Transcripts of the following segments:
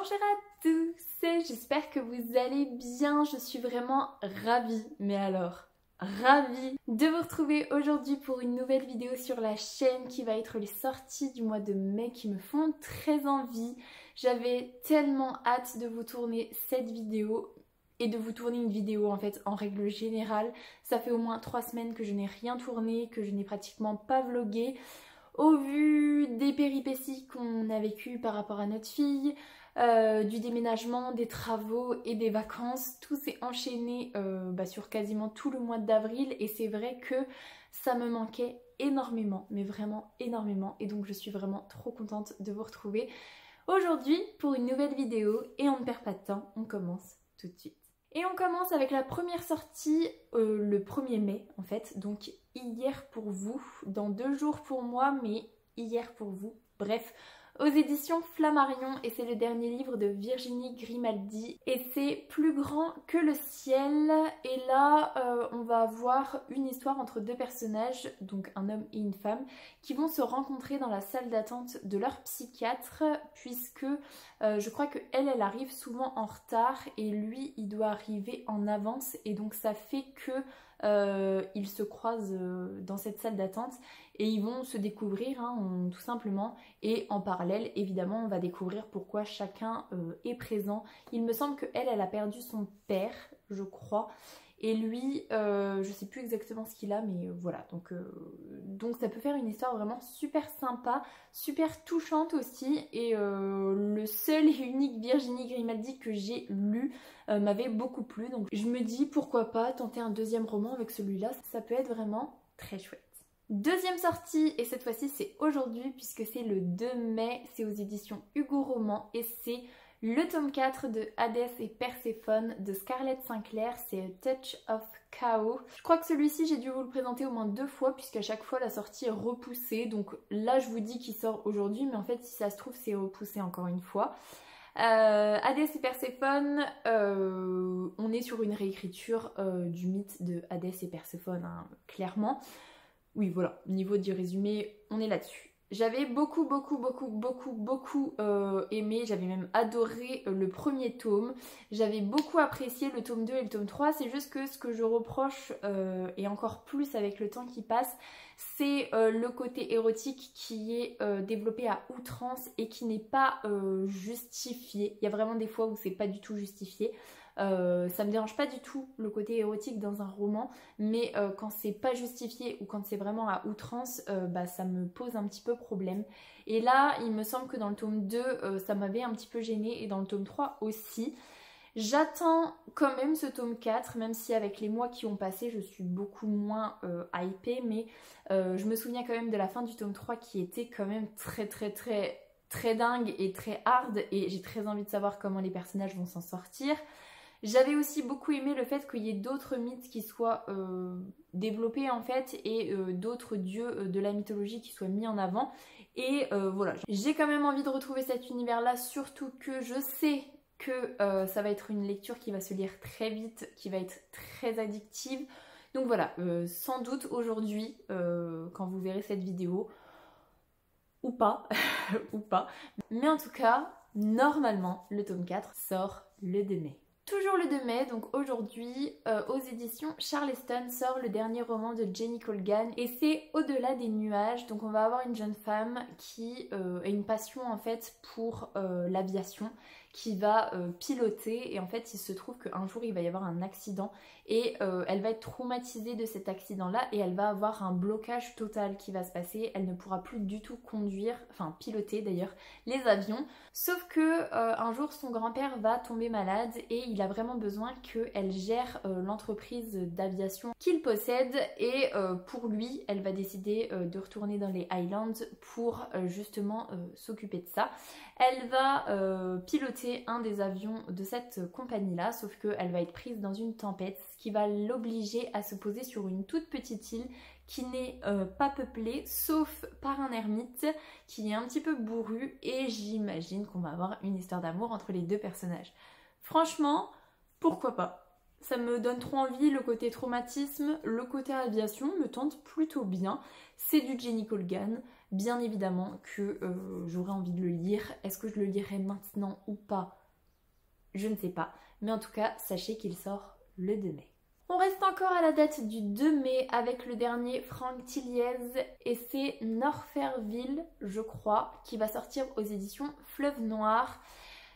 Bonjour à tous, j'espère que vous allez bien, je suis vraiment ravie, mais alors ravie de vous retrouver aujourd'hui pour une nouvelle vidéo sur la chaîne qui va être les sorties du mois de mai qui me font très envie. J'avais tellement hâte de vous tourner cette vidéo et de vous tourner une vidéo en fait en règle générale. Ça fait au moins 3 semaines que je n'ai rien tourné, que je n'ai pratiquement pas vlogué. Au vu des péripéties qu'on a vécues par rapport à notre fille, du déménagement, des travaux et des vacances, tout s'est enchaîné sur quasiment tout le mois d'avril et c'est vrai que ça me manquait énormément, mais vraiment énormément, et donc je suis vraiment trop contente de vous retrouver aujourd'hui pour une nouvelle vidéo et on ne perd pas de temps, on commence tout de suite. Et on commence avec la première sortie le 1er mai en fait, donc hier pour vous, dans 2 jours pour moi, mais hier pour vous, bref, aux éditions Flammarion, et c'est le dernier livre de Virginie Grimaldi et c'est Plus grand que le ciel. Et là on va avoir une histoire entre 2 personnages, donc un homme et une femme, qui vont se rencontrer dans la salle d'attente de leur psychiatre, puisque je crois que elle arrive souvent en retard et lui il doit arriver en avance, et donc ça fait que ils se croisent dans cette salle d'attente et ils vont se découvrir tout simplement, et en parallèle évidemment on va découvrir pourquoi chacun est présent. Il me semble que elle a perdu son père je crois, et lui je sais plus exactement ce qu'il a, mais voilà, donc ça peut faire une histoire vraiment super sympa, super touchante aussi, et le seul et unique Virginie Grimaldi que j'ai lu m'avait beaucoup plu, donc je me dis pourquoi pas tenter un deuxième roman avec celui-là, ça peut être vraiment très chouette. Deuxième sortie, et cette fois-ci c'est aujourd'hui puisque c'est le 2 mai, c'est aux éditions Hugo Roman et c'est le tome 4 de Hadès et Perséphone de Scarlett Sinclair, c'est A Touch of Chaos. Je crois que celui-ci j'ai dû vous le présenter au moins 2 fois puisqu'à chaque fois la sortie est repoussée, donc là je vous dis qu'il sort aujourd'hui, mais en fait si ça se trouve c'est repoussé encore une fois. Hadès et Perséphone, on est sur une réécriture du mythe de Hadès et Perséphone, clairement. Oui voilà, au niveau du résumé, on est là-dessus. J'avais beaucoup aimé, j'avais même adoré le premier tome. J'avais beaucoup apprécié le tome 2 et le tome 3. C'est juste que ce que je reproche, et encore plus avec le temps qui passe, c'est le côté érotique qui est développé à outrance et qui n'est pas justifié. Il y a vraiment des fois où c'est pas du tout justifié. Ça me dérange pas du tout le côté érotique dans un roman, mais quand c'est pas justifié ou quand c'est vraiment à outrance, ça me pose un petit peu problème. Et là il me semble que dans le tome 2 ça m'avait un petit peu gênée, et dans le tome 3 aussi. J'attends quand même ce tome 4, même si avec les mois qui ont passé je suis beaucoup moins hypée, mais je me souviens quand même de la fin du tome 3 qui était quand même très dingue et très hard, et j'ai très envie de savoir comment les personnages vont s'en sortir. J'avais aussi beaucoup aimé le fait qu'il y ait d'autres mythes qui soient développés en fait, et d'autres dieux de la mythologie qui soient mis en avant. Et voilà, j'ai quand même envie de retrouver cet univers là, surtout que je sais que ça va être une lecture qui va se lire très vite, qui va être très addictive. Donc voilà, sans doute aujourd'hui, quand vous verrez cette vidéo, ou pas, ou pas. Mais en tout cas, normalement, le tome 4 sort le 2 mai. Toujours le 2 mai, donc aujourd'hui, aux éditions Charleston sort le dernier roman de Jenny Colgan, et c'est Au-delà des nuages. Donc on va avoir une jeune femme qui a une passion en fait pour l'aviation, qui va piloter, et en fait il se trouve qu'un jour il va y avoir un accident et elle va être traumatisée de cet accident là, et elle va avoir un blocage total qui va se passer. Elle ne pourra plus du tout conduire, enfin piloter d'ailleurs, les avions, sauf que un jour son grand-père va tomber malade et il a vraiment besoin qu'elle gère l'entreprise d'aviation qu'il possède, et pour lui elle va décider de retourner dans les Highlands pour justement s'occuper de ça. Elle va piloter un des avions de cette compagnie-là, sauf qu'elle va être prise dans une tempête, ce qui va l'obliger à se poser sur une toute petite île qui n'est pas peuplée, sauf par un ermite qui est un petit peu bourru, et j'imagine qu'on va avoir une histoire d'amour entre les 2 personnages. Franchement, pourquoi pas? Ça me donne trop envie, le côté traumatisme, le côté aviation me tente plutôt bien. C'est du Jenny Colgan, bien évidemment que j'aurais envie de le lire. Est-ce que je le lirai maintenant ou pas? Je ne sais pas. Mais en tout cas, sachez qu'il sort le 2 mai. On reste encore à la date du 2 mai avec le dernier Franck Tilliez et c'est Norferville, je crois, qui va sortir aux éditions Fleuve Noir.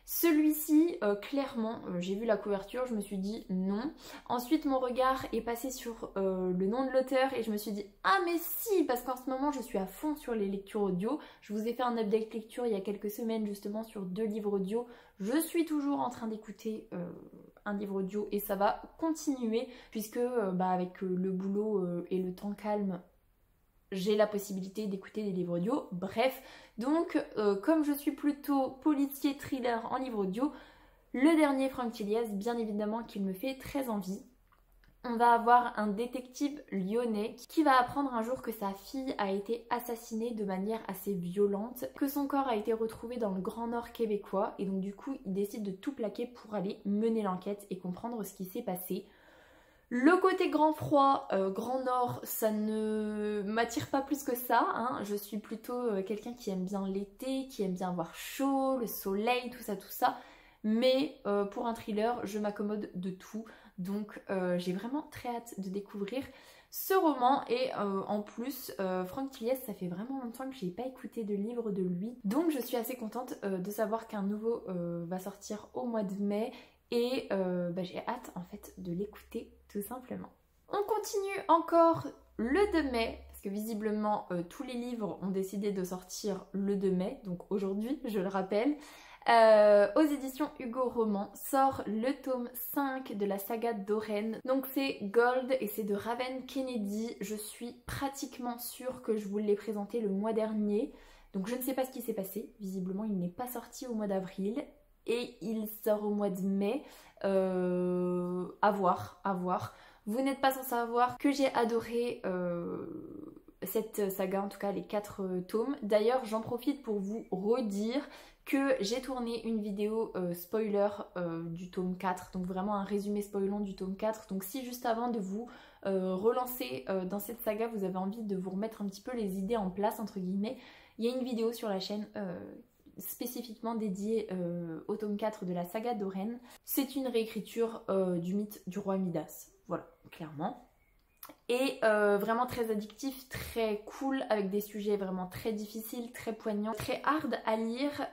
Celui-ci, clairement, j'ai vu la couverture, je me suis dit non. Ensuite, mon regard est passé sur le nom de l'auteur et je me suis dit ah mais si, parce qu'en ce moment je suis à fond sur les lectures audio. Je vous ai fait un update lecture il y a quelques semaines justement sur 2 livres audio. Je suis toujours en train d'écouter un livre audio et ça va continuer puisque avec le boulot et le temps calme, j'ai la possibilité d'écouter des livres audio. Bref, donc comme je suis plutôt policier thriller en livre audio, le dernier Franck Tilliez, bien évidemment qu'il me fait très envie. On va avoir un détective lyonnais qui va apprendre un jour que sa fille a été assassinée de manière assez violente, que son corps a été retrouvé dans le Grand Nord québécois et donc du coup il décide de tout plaquer pour aller mener l'enquête et comprendre ce qui s'est passé. Le côté grand froid, grand nord, ça ne m'attire pas plus que ça, hein. Je suis plutôt quelqu'un qui aime bien l'été, qui aime bien avoir chaud, le soleil, tout ça. Mais pour un thriller, je m'accommode de tout. Donc j'ai vraiment très hâte de découvrir ce roman. Et en plus, Franck Tilliez, ça fait vraiment longtemps que j'ai pas écouté de livre de lui. Donc je suis assez contente de savoir qu'un nouveau va sortir au mois de mai. Et j'ai hâte en fait de l'écouter tout simplement. On continue encore le 2 mai, parce que visiblement tous les livres ont décidé de sortir le 2 mai, donc aujourd'hui je le rappelle. Aux éditions Hugo Roman sort le tome 5 de la saga Doreen. Donc c'est Gold et c'est de Raven Kennedy. Je suis pratiquement sûre que je vous l'ai présenté le mois dernier. Donc je ne sais pas ce qui s'est passé. Visiblement il n'est pas sorti au mois d'avril. Et il sort au mois de mai. À voir. Vous n'êtes pas sans savoir que j'ai adoré cette saga, en tout cas les 4 tomes. D'ailleurs, j'en profite pour vous redire que j'ai tourné une vidéo spoiler du tome 4. Donc vraiment un résumé spoilant du tome 4. Donc si juste avant de vous relancer dans cette saga, vous avez envie de vous remettre un petit peu les idées en place, entre guillemets, il y a une vidéo sur la chaîne spécifiquement dédié au tome 4 de la saga Doreen. C'est une réécriture du mythe du roi Midas, voilà, clairement. Et vraiment très addictif, très cool, avec des sujets vraiment très difficiles, très poignants, très hard à lire,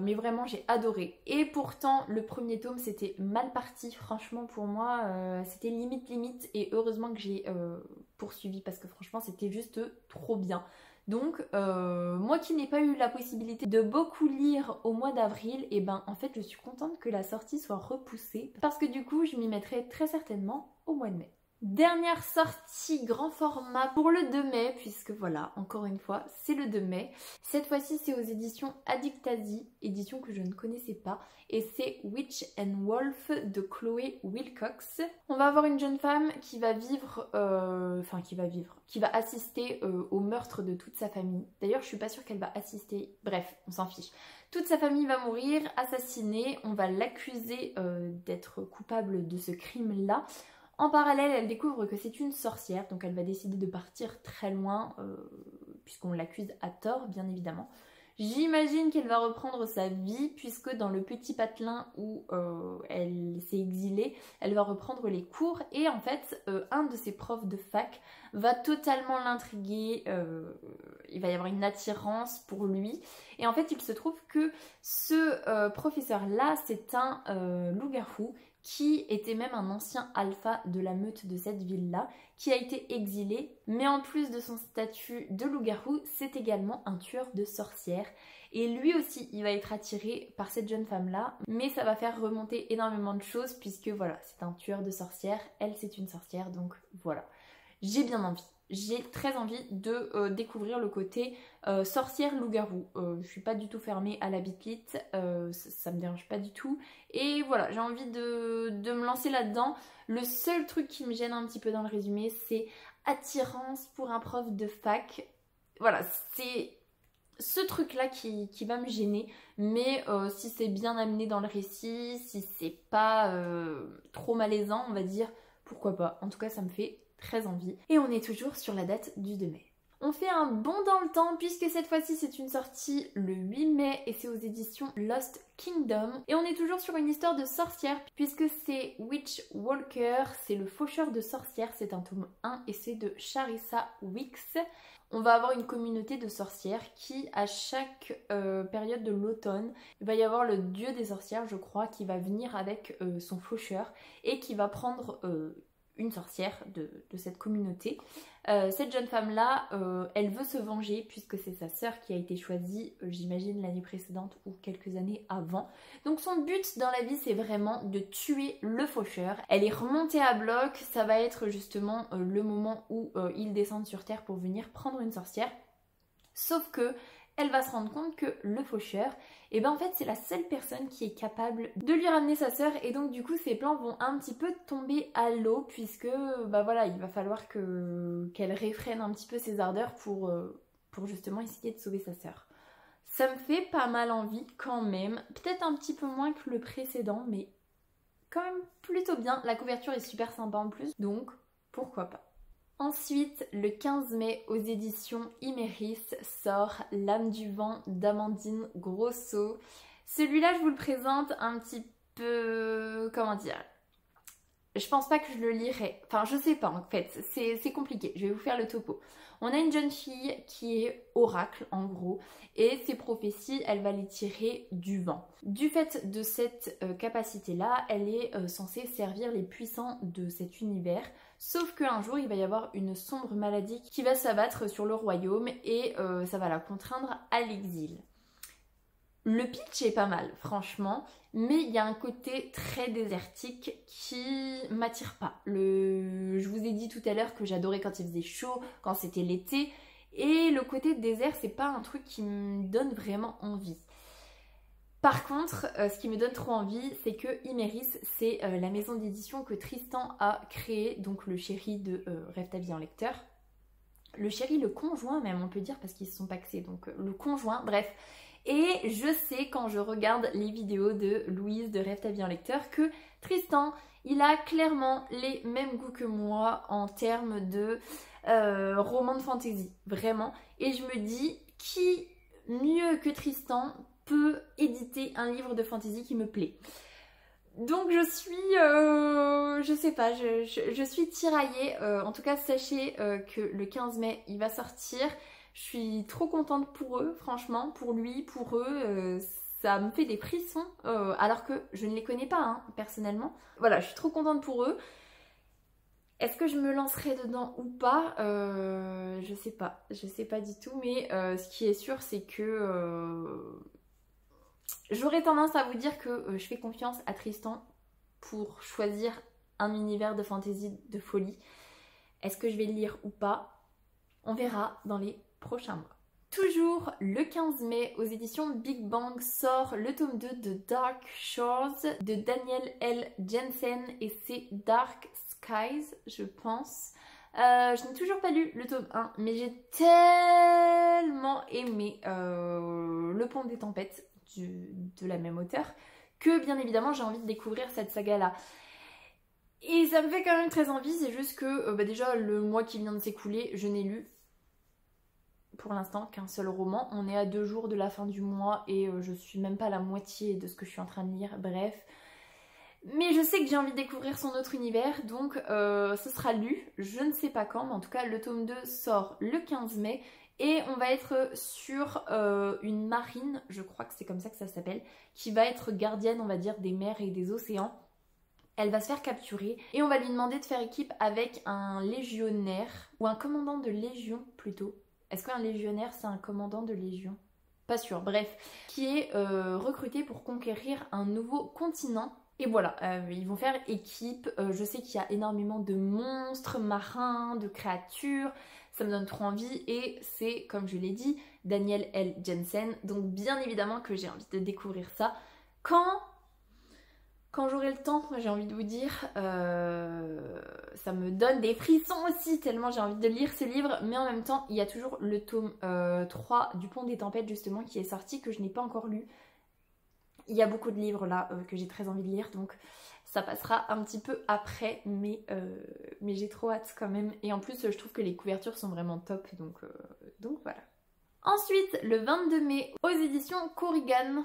mais vraiment j'ai adoré. Et pourtant le premier tome c'était mal parti, franchement pour moi c'était limite, et heureusement que j'ai poursuivi parce que franchement c'était juste trop bien. Donc moi qui n'ai pas eu la possibilité de beaucoup lire au mois d'avril, et ben en fait je suis contente que la sortie soit repoussée parce que du coup je m'y mettrai très certainement au mois de mai. Dernière sortie grand format pour le 2 mai, puisque voilà, encore une fois, c'est le 2 mai. Cette fois-ci, c'est aux éditions Addictasie, édition que je ne connaissais pas, et c'est Witch and Wolf de Chloé Wilcox. On va avoir une jeune femme qui va vivre, qui va assister au meurtre de toute sa famille. D'ailleurs, je suis pas sûre qu'elle va assister, bref, on s'en fiche. Toute sa famille va mourir, assassinée, on va l'accuser d'être coupable de ce crime-là. En parallèle, elle découvre que c'est une sorcière, donc elle va décider de partir très loin, puisqu'on l'accuse à tort, bien évidemment. J'imagine qu'elle va reprendre sa vie, puisque dans le petit patelin où elle s'est exilée, elle va reprendre les cours, et en fait, un de ses profs de fac va totalement l'intriguer, il va y avoir une attirance pour lui, et en fait, il se trouve que ce professeur-là, c'est un loup-garou, qui était même un ancien alpha de la meute de cette ville-là, qui a été exilé, mais en plus de son statut de loup-garou, c'est également un tueur de sorcières. Et lui aussi, il va être attiré par cette jeune femme-là, mais ça va faire remonter énormément de choses, puisque voilà, c'est un tueur de sorcières, elle c'est une sorcière, donc voilà. J'ai bien envie. J'ai très envie de découvrir le côté sorcière loup-garou. Je suis pas du tout fermée à la bitlite, ça me dérange pas du tout. Et voilà, j'ai envie de me lancer là-dedans. Le seul truc qui me gêne un petit peu dans le résumé, c'est attirance pour un prof de fac. Voilà, c'est ce truc-là qui va me gêner. Mais si c'est bien amené dans le récit, si c'est pas trop malaisant, on va dire, pourquoi pas. En tout cas, ça me fait très envie. Et on est toujours sur la date du 2 mai. On fait un bond dans le temps puisque cette fois-ci c'est une sortie le 8 mai et c'est aux éditions Lost Kingdom. Et on est toujours sur une histoire de sorcière puisque c'est Witch Walker, c'est le faucheur de sorcières, c'est un tome 1 et c'est de Charissa Wicks. On va avoir une communauté de sorcières qui, à chaque période de l'automne, il va y avoir le dieu des sorcières, je crois, qui va venir avec son faucheur et qui va prendre une sorcière de cette communauté. Cette jeune femme-là, elle veut se venger puisque c'est sa sœur qui a été choisie, j'imagine, l'année précédente ou quelques années avant. Donc son but dans la vie, c'est vraiment de tuer le faucheur. Elle est remontée à bloc, ça va être justement le moment où ils descendent sur Terre pour venir prendre une sorcière. Sauf que elle va se rendre compte que le faucheur, et ben en fait c'est la seule personne qui est capable de lui ramener sa sœur et donc du coup ses plans vont un petit peu tomber à l'eau puisque bah voilà, il va falloir qu'elle réfrène un petit peu ses ardeurs pour justement essayer de sauver sa sœur. Ça me fait pas mal envie quand même, peut-être un petit peu moins que le précédent mais quand même plutôt bien. La couverture est super sympa en plus donc pourquoi pas. Ensuite, le 15 mai, aux éditions Imeris, sort L'âme du vent d'Amandine Grosso. Celui-là, je vous le présente un petit peu... comment dire? Je pense pas que je le lirai. Enfin, je sais pas en fait, c'est compliqué. Je vais vous faire le topo. On a une jeune fille qui est oracle en gros et ses prophéties, elle va les tirer du vent. Du fait de cette capacité-là, elle est censée servir les puissants de cet univers. Sauf qu'un jour, il va y avoir une sombre maladie qui va s'abattre sur le royaume et ça va la contraindre à l'exil. Le pitch est pas mal, franchement, mais il y a un côté très désertique qui m'attire pas. Je vous ai dit tout à l'heure que j'adorais quand il faisait chaud, quand c'était l'été, et le côté désert, c'est pas un truc qui me donne vraiment envie. Par contre, ce qui me donne trop envie, c'est que Imeris, c'est la maison d'édition que Tristan a créée, donc le chéri de Rêve ta vie en lecteur. Le chéri, le conjoint même, on peut dire, parce qu'ils se sont paxés, donc le conjoint, bref. Et je sais quand je regarde les vidéos de Louise de Rêve ta vie en lecteur que Tristan, il a clairement les mêmes goûts que moi en termes de romans de fantasy, vraiment. Et je me dis, qui mieux que Tristan peut éditer un livre de fantasy qui me plaît? Donc je suis, je sais pas, je suis tiraillée. En tout cas, sachez que le 15 mai, il va sortir. Je suis trop contente pour eux, franchement, pour lui, pour eux. Ça me fait des frissons, alors que je ne les connais pas, hein, personnellement. Voilà, je suis trop contente pour eux. Est-ce que je me lancerai dedans ou pas? Je sais pas du tout. Mais ce qui est sûr, c'est que... j'aurais tendance à vous dire que je fais confiance à Tristan pour choisir un univers de fantasy de folie. Est-ce que je vais le lire ou pas? On verra dans les prochains mois. Toujours le 15 mai, aux éditions Big Bang, sort le tome 2 de Dark Shores de Daniel L. Jensen et c'est Dark Skies, je pense. Je n'ai toujours pas lu le tome 1, mais j'ai tellement aimé Le Pont des Tempêtes de la même auteure que bien évidemment j'ai envie de découvrir cette saga-là. Et ça me fait quand même très envie, c'est juste que déjà le mois qui vient de s'écouler, je n'ai lu pour l'instant qu'un seul roman. On est à 2 jours de la fin du mois et je suis même pas à la moitié de ce que je suis en train de lire, bref. Mais je sais que j'ai envie de découvrir son autre univers, donc ce sera lu, je ne sais pas quand, mais en tout cas le tome 2 sort le 15 mai. Et on va être sur une marine, je crois que c'est comme ça que ça s'appelle, qui va être gardienne, on va dire, des mers et des océans. Elle va se faire capturer et on va lui demander de faire équipe avec un légionnaire, ou un commandant de légion plutôt. Est-ce qu'un légionnaire c'est un commandant de légion? Pas sûr, bref. Qui est recruté pour conquérir un nouveau continent. Et voilà, ils vont faire équipe. Je sais qu'il y a énormément de monstres marins, de créatures. Ça me donne trop envie et c'est, comme je l'ai dit, Daniel L. Jensen. Donc bien évidemment que j'ai envie de découvrir ça. Quand j'aurai le temps, j'ai envie de vous dire, ça me donne des frissons aussi, tellement j'ai envie de lire ces livres. Mais en même temps, il y a toujours le tome 3 du Pont des Tempêtes justement qui est sorti, que je n'ai pas encore lu. Il y a beaucoup de livres là que j'ai très envie de lire, donc ça passera un petit peu après, mais j'ai trop hâte quand même. Et en plus, je trouve que les couvertures sont vraiment top, donc voilà. Ensuite, le 22 mai, aux éditions Corrigan,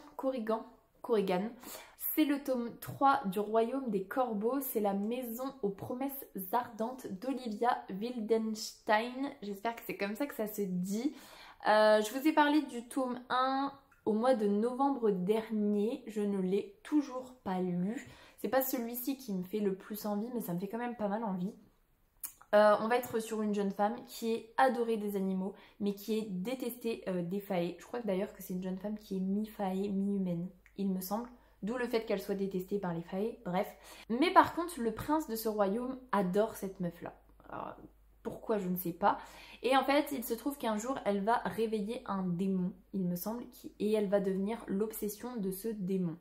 c'est le tome 3 du Royaume des Corbeaux. C'est la maison aux promesses ardentes d'Olivia Wildenstein. J'espère que c'est comme ça que ça se dit. Je vous ai parlé du tome 1 au mois de novembre dernier. Je ne l'ai toujours pas lu. C'est pas celui-ci qui me fait le plus envie, mais ça me fait quand même pas mal envie. On va être sur une jeune femme qui est adorée des animaux, mais qui est détestée des faées. Je crois que d'ailleurs que c'est une jeune femme qui est mi-faée, mi-humaine, il me semble. D'où le fait qu'elle soit détestée par les faées, bref. Mais par contre, le prince de ce royaume adore cette meuf-là. Alors, pourquoi, je ne sais pas. Et en fait, il se trouve qu'un jour, elle va réveiller un démon, il me semble, et elle va devenir l'obsession de ce démon.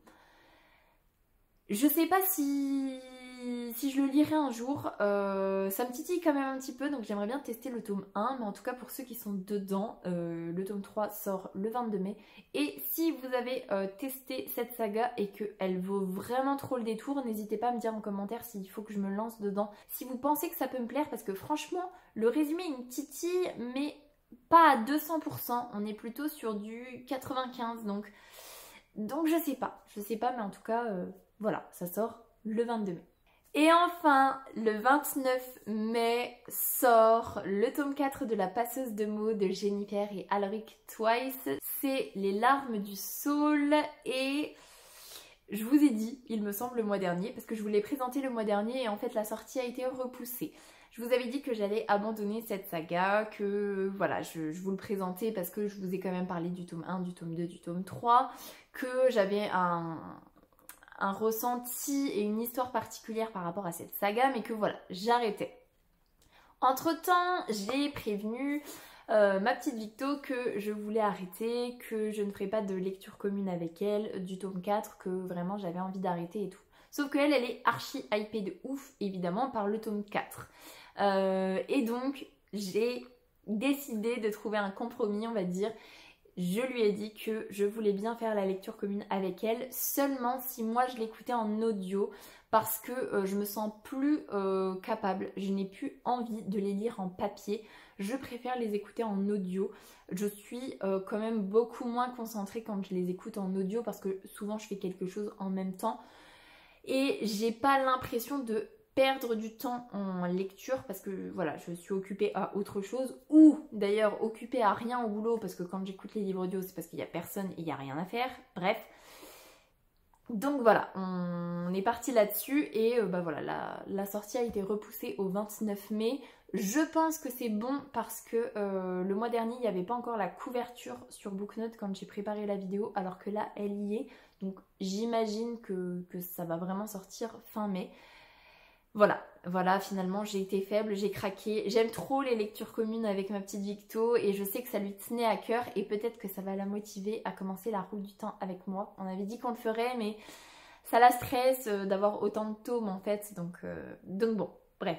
Je sais pas si je le lirai un jour, ça me titille quand même un petit peu, donc j'aimerais bien tester le tome 1, mais en tout cas pour ceux qui sont dedans, le tome 3 sort le 22 mai. Et si vous avez testé cette saga et qu'elle vaut vraiment trop le détour, n'hésitez pas à me dire en commentaire s'il faut que je me lance dedans. Si vous pensez que ça peut me plaire, parce que franchement, le résumé il me titille, mais pas à 200%, on est plutôt sur du 95%, donc je sais pas, mais en tout cas, voilà, ça sort le 22 mai. Et enfin, le 29 mai sort le tome 4 de La Passeuse de mots de Jennifer et Alric Twice. C'est Les larmes du saule et je vous ai dit, il me semble, le mois dernier, parce que je vous l'ai présenté le mois dernier et en fait la sortie a été repoussée. Je vous avais dit que j'allais abandonner cette saga, que voilà, je vous le présentais parce que je vous ai quand même parlé du tome 1, du tome 2, du tome 3, que j'avais un ressenti et une histoire particulière par rapport à cette saga, mais que voilà, j'arrêtais. Entre temps, j'ai prévenu ma petite Victo que je voulais arrêter, que je ne ferais pas de lecture commune avec elle du tome 4, que vraiment j'avais envie d'arrêter et tout. Sauf qu'elle, elle est archi hypée de ouf, évidemment, par le tome 4. Et donc, j'ai décidé de trouver un compromis, on va dire. Je lui ai dit que je voulais bien faire la lecture commune avec elle, seulement si moi je l'écoutais en audio, parce que je me sens plus capable, je n'ai plus envie de les lire en papier, je préfère les écouter en audio. Je suis quand même beaucoup moins concentrée quand je les écoute en audio, parce que souvent je fais quelque chose en même temps, et j'ai pas l'impression de perdre du temps en lecture parce que voilà, je suis occupée à autre chose, ou d'ailleurs occupée à rien au boulot, parce que quand j'écoute les livres audio c'est parce qu'il n'y a personne et il n'y a rien à faire, bref. Donc voilà, on est parti là-dessus et bah voilà, la sortie a été repoussée au 29 mai. Je pense que c'est bon parce que le mois dernier il n'y avait pas encore la couverture sur Booknote quand j'ai préparé la vidéo, alors que là elle y est, donc j'imagine que ça va vraiment sortir fin mai. Voilà, finalement j'ai été faible, j'ai craqué. J'aime trop les lectures communes avec ma petite Victo et je sais que ça lui tenait à cœur et peut-être que ça va la motiver à commencer la roue du temps avec moi. On avait dit qu'on le ferait, mais ça la stresse d'avoir autant de tomes en fait, donc bon, bref.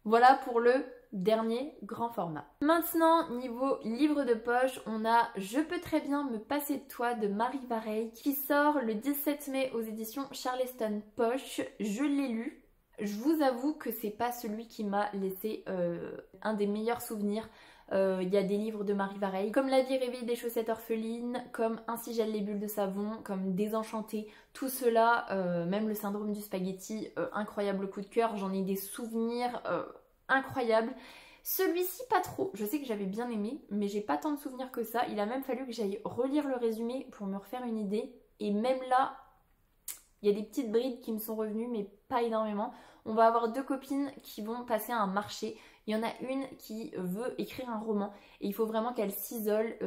Voilà pour le dernier grand format. Maintenant, niveau livre de poche, on a Je peux très bien me passer de toi de Marie Vareille qui sort le 17 mai aux éditions Charleston Poche. Je l'ai lu. Je vous avoue que c'est pas celui qui m'a laissé un des meilleurs souvenirs. Il y a des livres de Marie Vareille, comme La vie rêvée des chaussettes orphelines, comme Ainsi gèlent les bulles de savon, comme Désenchanté. Tout cela, même le syndrome du spaghetti, incroyable coup de cœur. J'en ai des souvenirs incroyables. Celui-ci pas trop, je sais que j'avais bien aimé, mais j'ai pas tant de souvenirs que ça. Il a même fallu que j'aille relire le résumé pour me refaire une idée. Et même là, il y a des petites brides qui me sont revenues, mais pas énormément. On va avoir deux copines qui vont passer à un marché. Il y en a une qui veut écrire un roman et il faut vraiment qu'elle s'isole,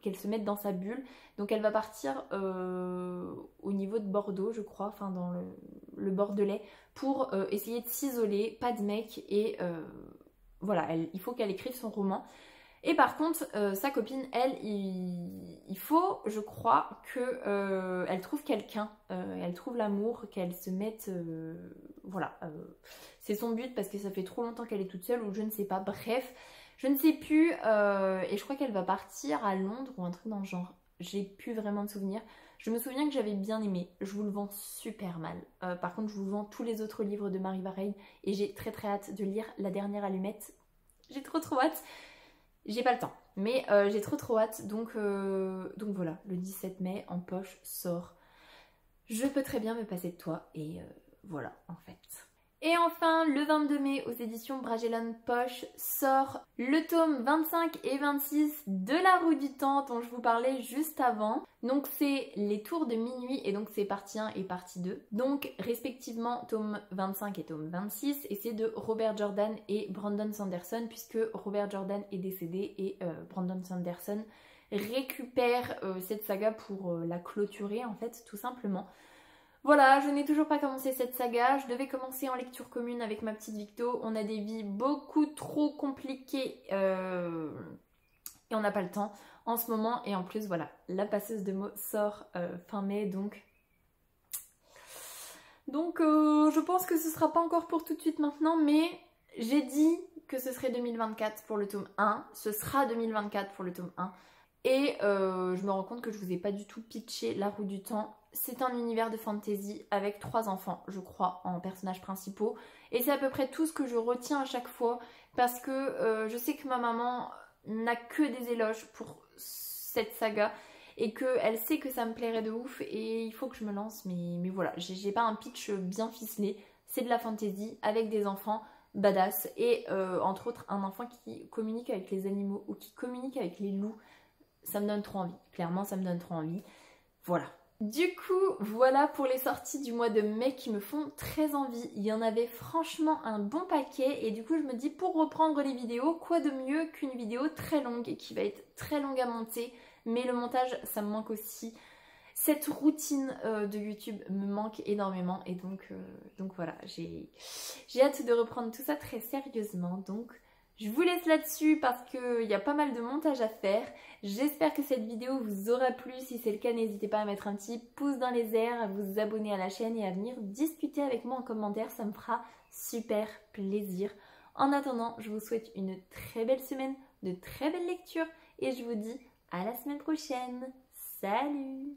qu'elle se mette dans sa bulle. Donc elle va partir au niveau de Bordeaux, je crois, enfin dans le Bordelais, pour essayer de s'isoler, pas de mec, et voilà, il faut qu'elle écrive son roman. Et par contre, sa copine, elle, il faut, je crois, qu'elle trouve quelqu'un, elle trouve l'amour, qu'elle se mette, voilà, c'est son but parce que ça fait trop longtemps qu'elle est toute seule ou je ne sais pas, bref, je ne sais plus, et je crois qu'elle va partir à Londres ou un truc dans le genre, j'ai plus vraiment de souvenirs. Je me souviens que j'avais bien aimé, je vous le vends super mal. Par contre je vous vends tous les autres livres de Marie Vareille et j'ai très hâte de lire La Dernière Allumette. J'ai trop hâte. J'ai pas le temps, mais j'ai trop hâte. Donc voilà, le 17 mai en poche sort Je peux très bien me passer de toi et voilà en fait. Et enfin, le 22 mai, aux éditions Bragelonne Poche, sort le tome 25 et 26 de La Roue du Temps dont je vous parlais juste avant. Donc c'est Les Tours de Minuit et donc c'est partie 1 et partie 2. Donc respectivement tome 25 et tome 26 et c'est de Robert Jordan et Brandon Sanderson puisque Robert Jordan est décédé et Brandon Sanderson récupère cette saga pour la clôturer en fait tout simplement. Voilà, je n'ai toujours pas commencé cette saga, je devais commencer en lecture commune avec ma petite Victo, on a des vies beaucoup trop compliquées et on n'a pas le temps en ce moment et en plus voilà, La Passeuse de mots sort fin mai donc je pense que ce sera pas encore pour tout de suite maintenant mais j'ai dit que ce serait 2024 pour le tome 1, ce sera 2024 pour le tome 1 et je me rends compte que je vous ai pas du tout pitché La Roue du Temps. C'est un univers de fantasy avec 3 enfants, je crois, en personnages principaux. Et c'est à peu près tout ce que je retiens à chaque fois parce que je sais que ma maman n'a que des éloges pour cette saga et qu'elle sait que ça me plairait de ouf et il faut que je me lance. Mais voilà, j'ai pas un pitch bien ficelé. C'est de la fantasy avec des enfants badass et entre autres un enfant qui communique avec les animaux ou qui communique avec les loups. Ça me donne trop envie, clairement ça me donne trop envie. Voilà. Du coup, voilà pour les sorties du mois de mai qui me font très envie. Il y en avait franchement un bon paquet et du coup je me dis pour reprendre les vidéos, quoi de mieux qu'une vidéo très longue et qui va être très longue à monter. Mais le montage, ça me manque aussi. Cette routine de YouTube me manque énormément et donc voilà, j'ai hâte de reprendre tout ça très sérieusement. Donc je vous laisse là-dessus parce qu'il y a pas mal de montage à faire. J'espère que cette vidéo vous aura plu. Si c'est le cas, n'hésitez pas à mettre un petit pouce dans les airs, à vous abonner à la chaîne et à venir discuter avec moi en commentaire. Ça me fera super plaisir. En attendant, je vous souhaite une très belle semaine, de très belles lectures et je vous dis à la semaine prochaine. Salut!